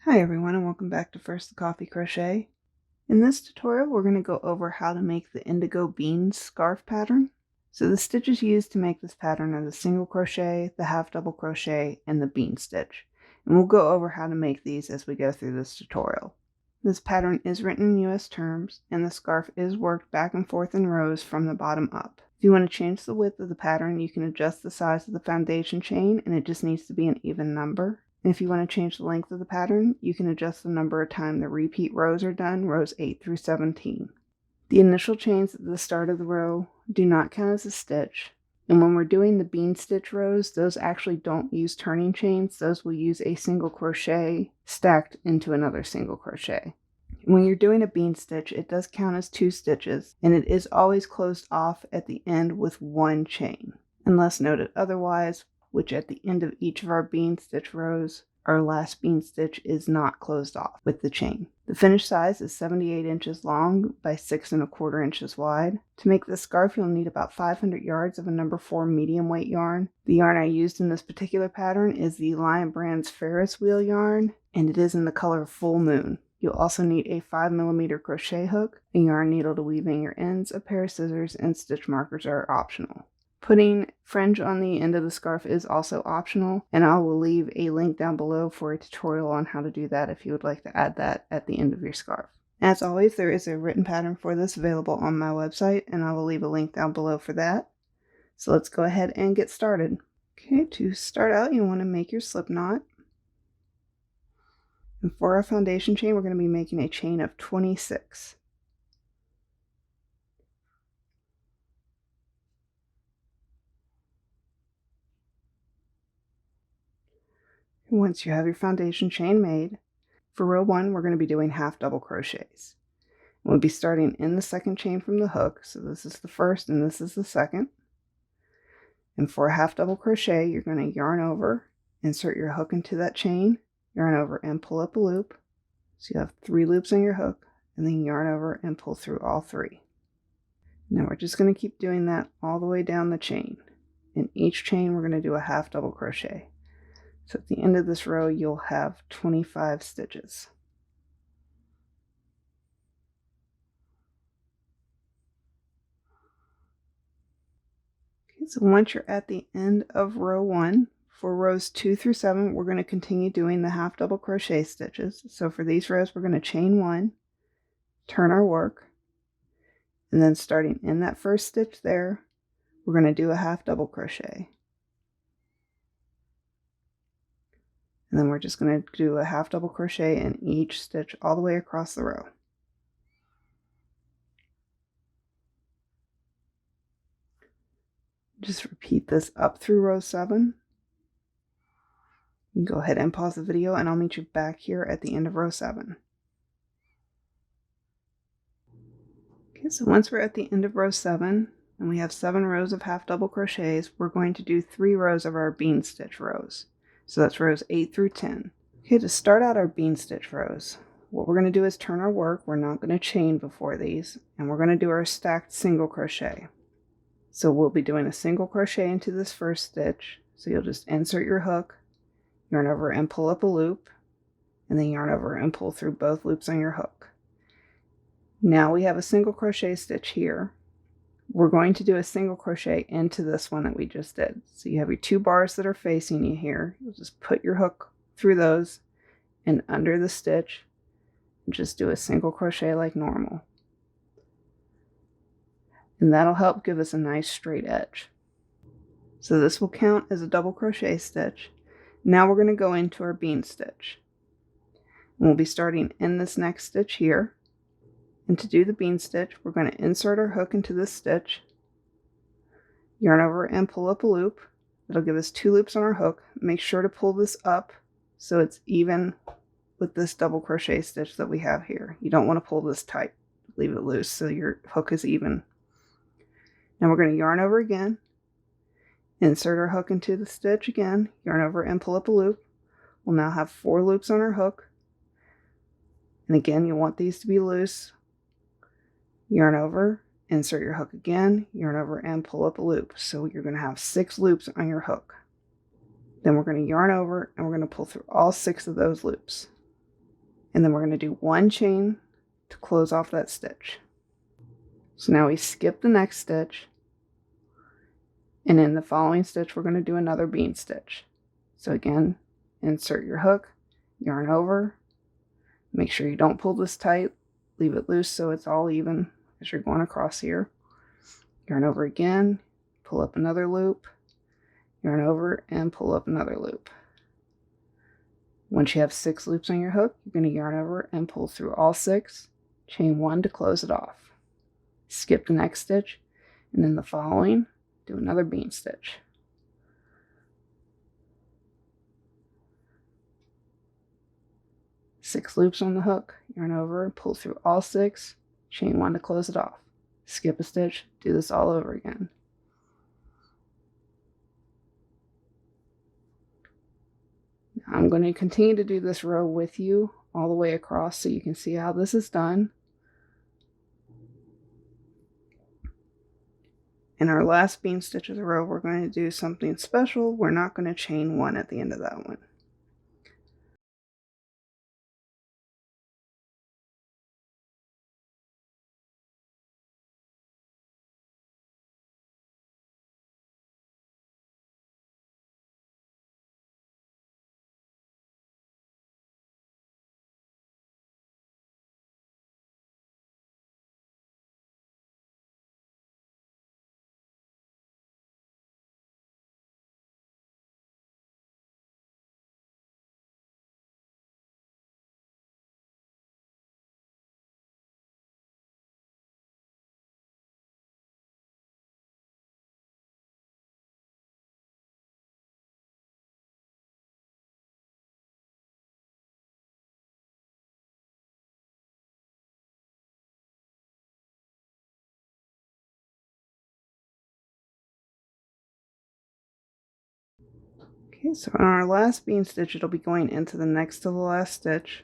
Hi everyone, and welcome back to First the Coffee Crochet. In this tutorial we're going to go over how to make the Indigo Bean Scarf Pattern. So the stitches used to make this pattern are the single crochet, the half double crochet, and the bean stitch. And we'll go over how to make these as we go through this tutorial. This pattern is written in US terms, and the scarf is worked back and forth in rows from the bottom up. If you want to change the width of the pattern, you can adjust the size of the foundation chain, and it just needs to be an even number. And if you want to change the length of the pattern, you can adjust the number of times the repeat rows are done, rows 8 through 17. The initial chains at the start of the row do not count as a stitch, and when we're doing the bean stitch rows, those actually don't use turning chains. Those will use a single crochet stacked into another single crochet. When you're doing a bean stitch, it does count as 2 stitches, and it is always closed off at the end with 1 chain, unless noted otherwise, which at the end of each of our bean stitch rows, our last bean stitch is not closed off with the chain. The finished size is 78 inches long by 6 1/4 inches wide. To make this scarf, you'll need about 500 yards of a number 4 medium weight yarn. The yarn I used in this particular pattern is the Lion Brand's Ferris wheel yarn, and it is in the color Full Moon. You'll also need a 5mm crochet hook, a yarn needle to weave in your ends, a pair of scissors, and stitch markers are optional. Putting fringe on the end of the scarf is also optional, and I will leave a link down below for a tutorial on how to do that if you would like to add that at the end of your scarf. As always, there is a written pattern for this available on my website, and I will leave a link down below for that. So let's go ahead and get started. Okay, to start out, you want to make your slip knot. And for our foundation chain, we're going to be making a chain of 26. Once you have your foundation chain made, for row 1 we're going to be doing half double crochets. We'll be starting in the second chain from the hook, so this is the first and this is the second. And for a half double crochet, you're going to yarn over, insert your hook into that chain, yarn over and pull up a loop. So you have 3 loops on your hook, and then yarn over and pull through all 3. Now we're just going to keep doing that all the way down the chain. In each chain we're going to do a half double crochet. So at the end of this row, you'll have 25 stitches. Okay, so once you're at the end of row 1, for rows 2 through 7, we're going to continue doing the half double crochet stitches. So for these rows, we're going to chain 1, turn our work, and then starting in that first stitch there, we're going to do a half double crochet. And then we're just going to do a half double crochet in each stitch all the way across the row. Just repeat this up through row 7. You can go ahead and pause the video, and I'll meet you back here at the end of row 7. Okay, so once we're at the end of row 7, and we have 7 rows of half double crochets, we're going to do 3 rows of our bean stitch rows. So that's rows 8 through 10. Okay, to start out our bean stitch rows, what we're going to do is turn our work. We're not going to chain before these, and we're going to do our stacked single crochet. So we'll be doing a single crochet into this first stitch. So you'll just insert your hook, yarn over and pull up a loop, and then yarn over and pull through both loops on your hook. Now we have a single crochet stitch here. We're going to do a single crochet into this one that we just did. So you have your 2 bars that are facing you here. You'll just put your hook through those and under the stitch, and just do a single crochet like normal. And that'll help give us a nice straight edge. So this will count as a double crochet stitch. Now we're going to go into our bean stitch. And we'll be starting in this next stitch here. And to do the bean stitch, we're going to insert our hook into this stitch, yarn over and pull up a loop. It'll give us 2 loops on our hook. Make sure to pull this up so it's even with this double crochet stitch that we have here. You don't want to pull this tight. Leave it loose so your hook is even. Now we're going to yarn over again, insert our hook into the stitch again, yarn over and pull up a loop. We'll now have 4 loops on our hook. And again, you want these to be loose. Yarn over, insert your hook again, yarn over and pull up a loop. So you're going to have 6 loops on your hook. Then we're going to yarn over and we're going to pull through all 6 of those loops. And then we're going to do 1 chain to close off that stitch. So now we skip the next stitch, and in the following stitch we're going to do another bean stitch. So again, insert your hook, yarn over, make sure you don't pull this tight, leave it loose so it's all even as you're going across here. Yarn over again, pull up another loop, yarn over and pull up another loop. Once you have 6 loops on your hook, you're going to yarn over and pull through all 6, chain 1 to close it off. Skip the next stitch, and in the following, do another bean stitch. Six loops on the hook, yarn over, pull through all 6, chain 1 to close it off. Skip a stitch, do this all over again. Now I'm going to continue to do this row with you all the way across so you can see how this is done. In our last bean stitch of the row, we're going to do something special. We're not going to chain 1 at the end of that one. Okay, so in our last bean stitch, it'll be going into the next to the last stitch.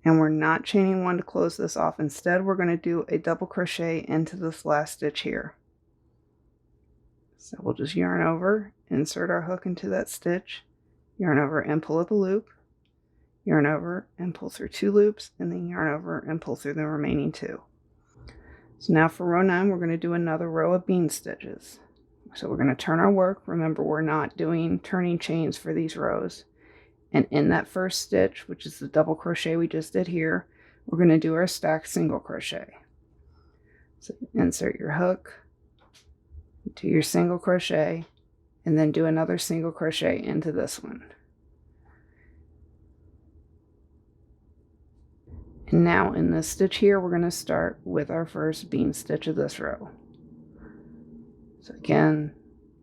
And we're not chaining 1 to close this off. Instead, we're going to do a double crochet into this last stitch here. So we'll just yarn over, insert our hook into that stitch, yarn over and pull up a loop, yarn over and pull through 2 loops, and then yarn over and pull through the remaining 2. So now for row 9, we're going to do another row of bean stitches. So we're going to turn our work. Remember, we're not doing turning chains for these rows. And in that first stitch, which is the double crochet we just did here, we're going to do our stacked single crochet. So insert your hook, do your single crochet, and then do another single crochet into this one. And now in this stitch here, we're going to start with our first bean stitch of this row. So again,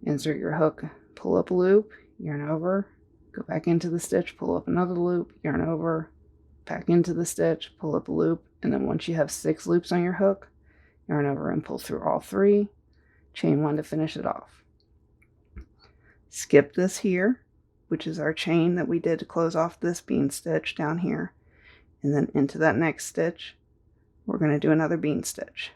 insert your hook, pull up a loop, yarn over, go back into the stitch, pull up another loop, yarn over, back into the stitch, pull up a loop, and then once you have 6 loops on your hook, yarn over and pull through all 3, chain 1 to finish it off. Skip this here, which is our chain that we did to close off this bean stitch down here, and then into that next stitch, we're going to do another bean stitch.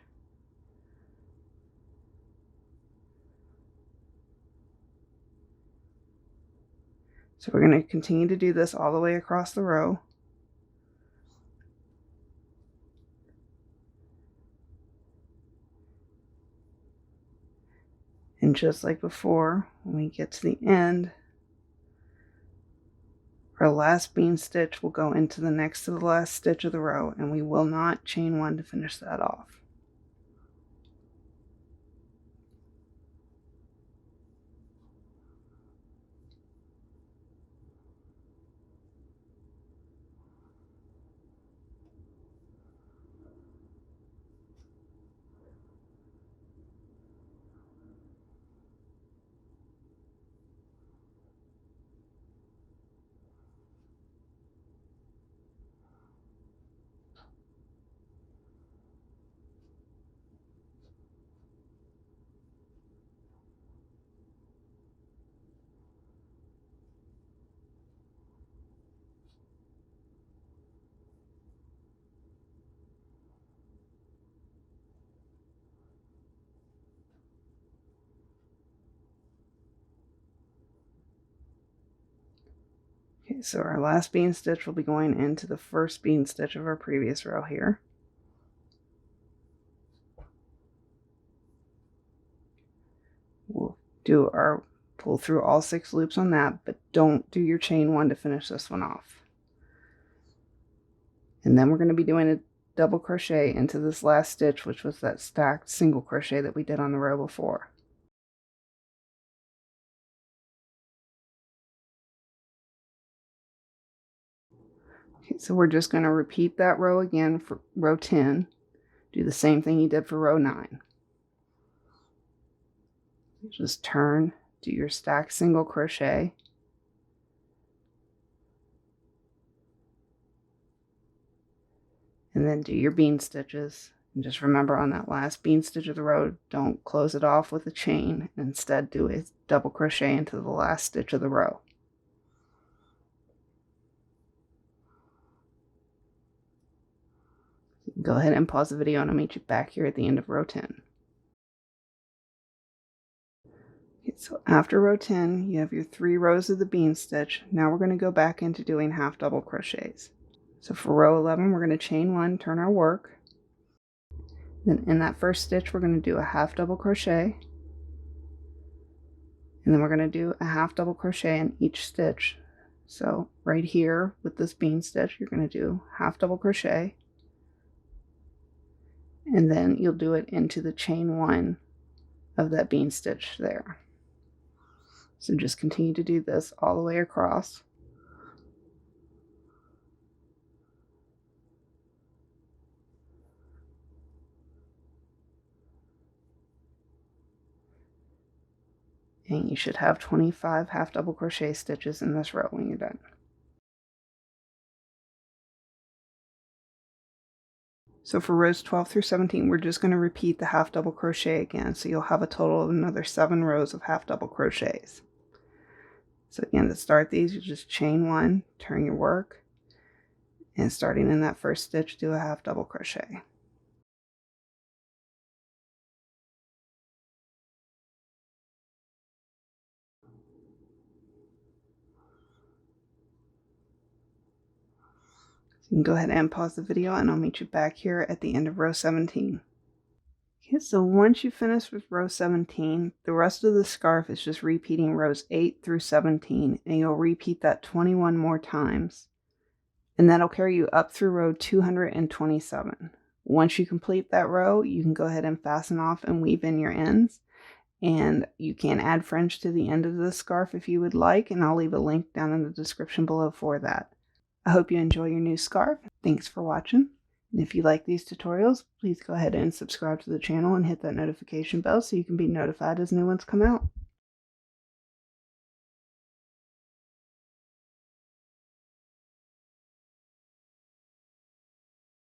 So we're going to continue to do this all the way across the row. And just like before, when we get to the end, our last bean stitch will go into the next to the last stitch of the row, and we will not chain 1 to finish that off. Okay, so our last bean stitch will be going into the first bean stitch of our previous row here. We'll do our pull through all 6 loops on that, but don't do your chain 1 to finish this one off. And then we're going to be doing a double crochet into this last stitch, which was that stacked single crochet that we did on the row before. Okay, so we're just going to repeat that row again for row 10. Do the same thing you did for row 9. Just turn, do your stacked single crochet, and then do your bean stitches. And just remember, on that last bean stitch of the row, don't close it off with a chain. Instead, do a double crochet into the last stitch of the row. Go ahead and pause the video and I'll meet you back here at the end of row 10. Okay, so after row 10, you have your 3 rows of the bean stitch. Now we're going to go back into doing half double crochets. So for row 11, we're going to chain 1, turn our work. Then in that first stitch, we're going to do a half double crochet. And then we're going to do a half double crochet in each stitch. So right here with this bean stitch, you're going to do half double crochet. And then you'll do it into the chain 1 of that bean stitch there. So just continue to do this all the way across. And you should have 25 half double crochet stitches in this row when you're done. So for rows 12 through 17, we're just going to repeat the half double crochet again. So you'll have a total of another 7 rows of half double crochets. So again, to start these, you just chain 1, turn your work, and starting in that first stitch, do a half double crochet. So you can go ahead and pause the video and I'll meet you back here at the end of row 17. Okay, so once you finish with row 17, the rest of the scarf is just repeating rows 8 through 17, and you'll repeat that 21 more times. And that'll carry you up through row 227. Once you complete that row, you can go ahead and fasten off and weave in your ends. And you can add fringe to the end of the scarf if you would like, and I'll leave a link down in the description below for that. I hope you enjoy your new scarf. Thanks for watching. And if you like these tutorials, please go ahead and subscribe to the channel and hit that notification bell so you can be notified as new ones come out.